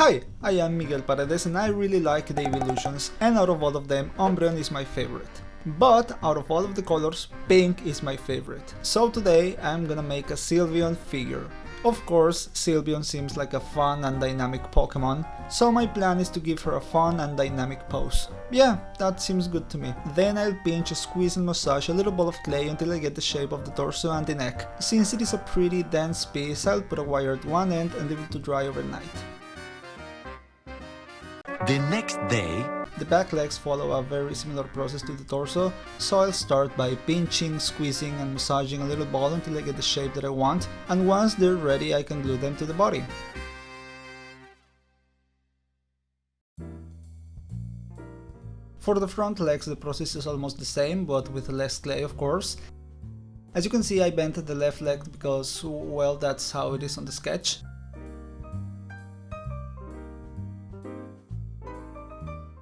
Hi, I am Miguel Paredes and I really like the evolutions, and out of all of them, Umbreon is my favorite. But out of all of the colors, pink is my favorite. So today I'm gonna make a Sylveon figure. Of course, Sylveon seems like a fun and dynamic Pokemon, so my plan is to give her a fun and dynamic pose. Yeah, that seems good to me. Then I'll pinch, squeeze and massage a little ball of clay until I get the shape of the torso and the neck. Since it is a pretty dense piece, I'll put a wire at one end and leave it to dry overnight. The next day, the back legs follow a very similar process to the torso, so I'll start by pinching, squeezing and massaging a little ball until I get the shape that I want, and once they're ready I can glue them to the body. For the front legs the process is almost the same, but with less clay of course. As you can see, I bent the left leg because, well, that's how it is on the sketch.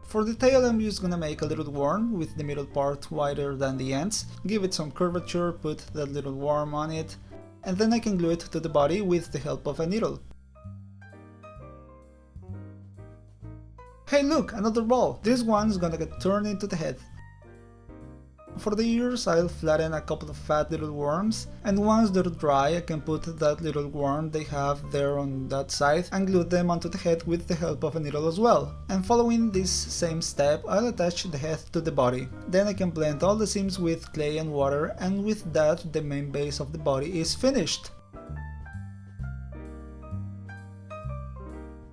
For the tail I'm just gonna make a little worm with the middle part wider than the ends, give it some curvature, put that little worm on it, and then I can glue it to the body with the help of a needle. Hey look, another ball! This one's gonna get turned into the head. For the ears I'll flatten a couple of fat little worms, and once they're dry I can put that little worm they have there on that side and glue them onto the head with the help of a needle as well. And following this same step I'll attach the head to the body. Then I can blend all the seams with clay and water, and with that the main base of the body is finished.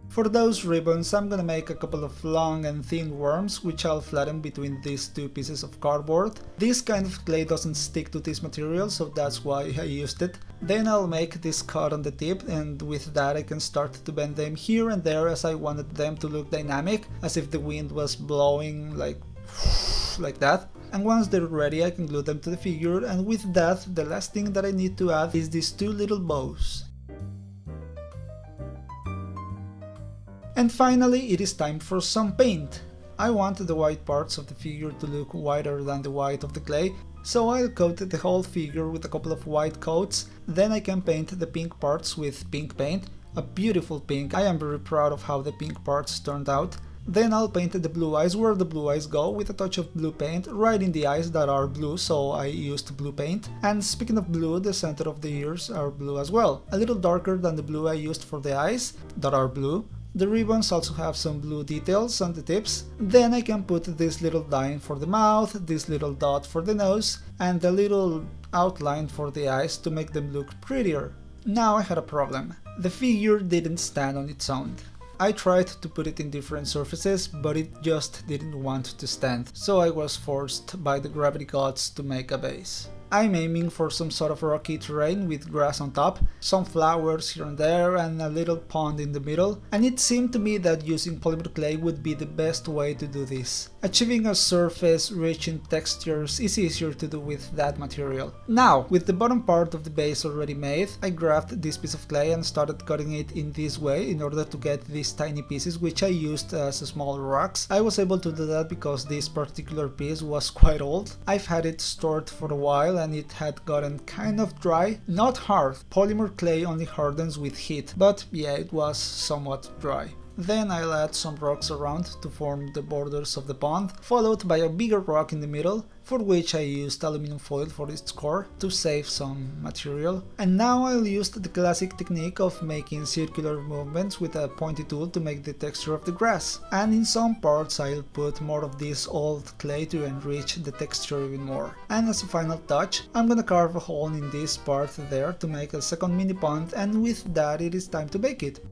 For those ribbons I'm gonna make a couple of long and thin worms which I'll flatten between these two pieces of cardboard. This kind of clay doesn't stick to this material, so that's why I used it. Then I'll make this cut on the tip, and with that I can start to bend them here and there as I wanted them to look dynamic, as if the wind was blowing like that. And once they're ready I can glue them to the figure, and with that the last thing that I need to add is these two little bows. And finally it is time for some paint. I want the white parts of the figure to look whiter than the white of the clay, so I'll coat the whole figure with a couple of white coats. Then I can paint the pink parts with pink paint, a beautiful pink. I am very proud of how the pink parts turned out. Then I'll paint the blue eyes where the blue eyes go with a touch of blue paint right in the eyes that are blue, so I used blue paint. And speaking of blue, the center of the ears are blue as well, a little darker than the blue I used for the eyes that are blue. The ribbons also have some blue details on the tips. Then I can put this little line for the mouth, this little dot for the nose, and a little outline for the eyes to make them look prettier. Now I had a problem. The figure didn't stand on its own. I tried to put it in different surfaces, but it just didn't want to stand, so I was forced by the gravity gods to make a base. I'm aiming for some sort of rocky terrain with grass on top, some flowers here and there, and a little pond in the middle, and it seemed to me that using polymer clay would be the best way to do this. Achieving a surface rich in textures is easier to do with that material. Now, with the bottom part of the base already made, I grabbed this piece of clay and started cutting it in this way in order to get these tiny pieces which I used as small rocks. I was able to do that because this particular piece was quite old. I've had it stored for a while and it had gotten kind of dry, not hard. Polymer clay only hardens with heat, but yeah, it was somewhat dry. Then I'll add some rocks around to form the borders of the pond, followed by a bigger rock in the middle, for which I used aluminum foil for its core to save some material. And now I'll use the classic technique of making circular movements with a pointy tool to make the texture of the grass. And in some parts I'll put more of this old clay to enrich the texture even more. And as a final touch, I'm gonna carve a hole in this part there to make a second mini pond, and with that it is time to bake it.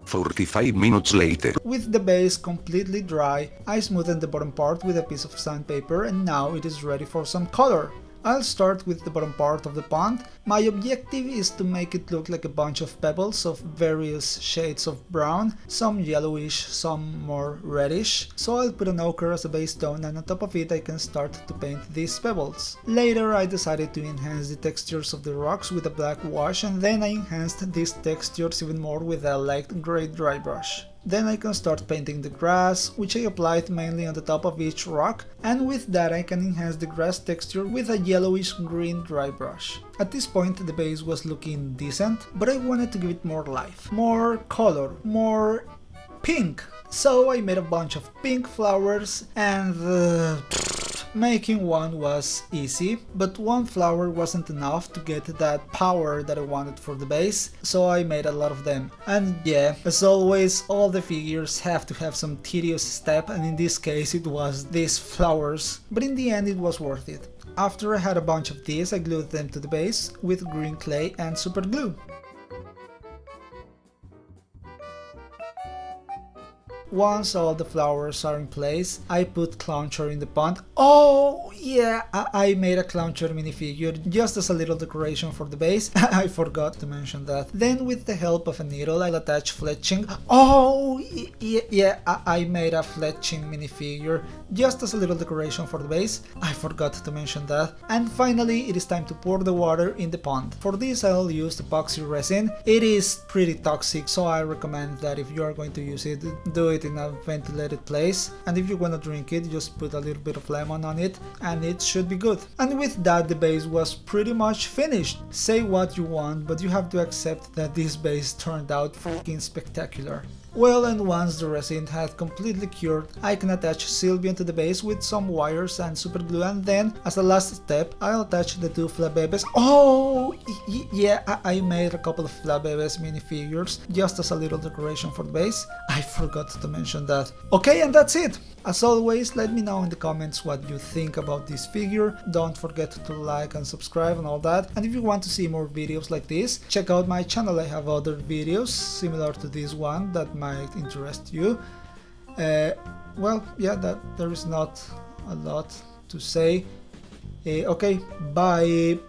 45 minutes later. With the base completely dry, I smoothed the bottom part with a piece of sandpaper, and now it is ready for some color. I'll start with the bottom part of the pond. My objective is to make it look like a bunch of pebbles of various shades of brown, some yellowish, some more reddish. So I'll put an ochre as a base tone, and on top of it I can start to paint these pebbles. Later I decided to enhance the textures of the rocks with a black wash, and then I enhanced these textures even more with a light grey dry brush. Then I can start painting the grass, which I applied mainly on the top of each rock, and with that I can enhance the grass texture with a yellowish green dry brush. At this point the base was looking decent, but I wanted to give it more life, more color, more pink. So I made a bunch of pink flowers and making one was easy, but one flower wasn't enough to get that power that I wanted for the base, so I made a lot of them. And yeah, as always, all the figures have to have some tedious step, and in this case it was these flowers, but in the end it was worth it. After I had a bunch of these, I glued them to the base with green clay and super glue. Once all the flowers are in place, I put Clowncher in the pond. Oh yeah, I made a Clowncher minifigure just as a little decoration for the base. I forgot to mention that. Then with the help of a needle I'll attach fletching. Oh yeah, I made a fletching minifigure just as a little decoration for the base. I forgot to mention that. And finally it is time to pour the water in the pond. For this I'll use epoxy resin. It is pretty toxic, so I recommend that if you are going to use it, do it in a ventilated place, and if you want to drink it, just put a little bit of lemon on it and it should be good. And with that the base was pretty much finished. Say what you want, but you have to accept that this base turned out fucking spectacular. Well, and once the resin had completely cured, I can attach Sylveon to the base with some wires and super glue, and then, as a last step, I'll attach the two Flabebes. Oh, yeah, I made a couple of Flabebes minifigures just as a little decoration for the base. I forgot to mention that. Okay, and that's it! As always, let me know in the comments what you think about this figure. Don't forget to like and subscribe and all that. And if you want to see more videos like this, check out my channel. I have other videos similar to this one that might interest you. Well, yeah, there is not a lot to say. Okay, bye!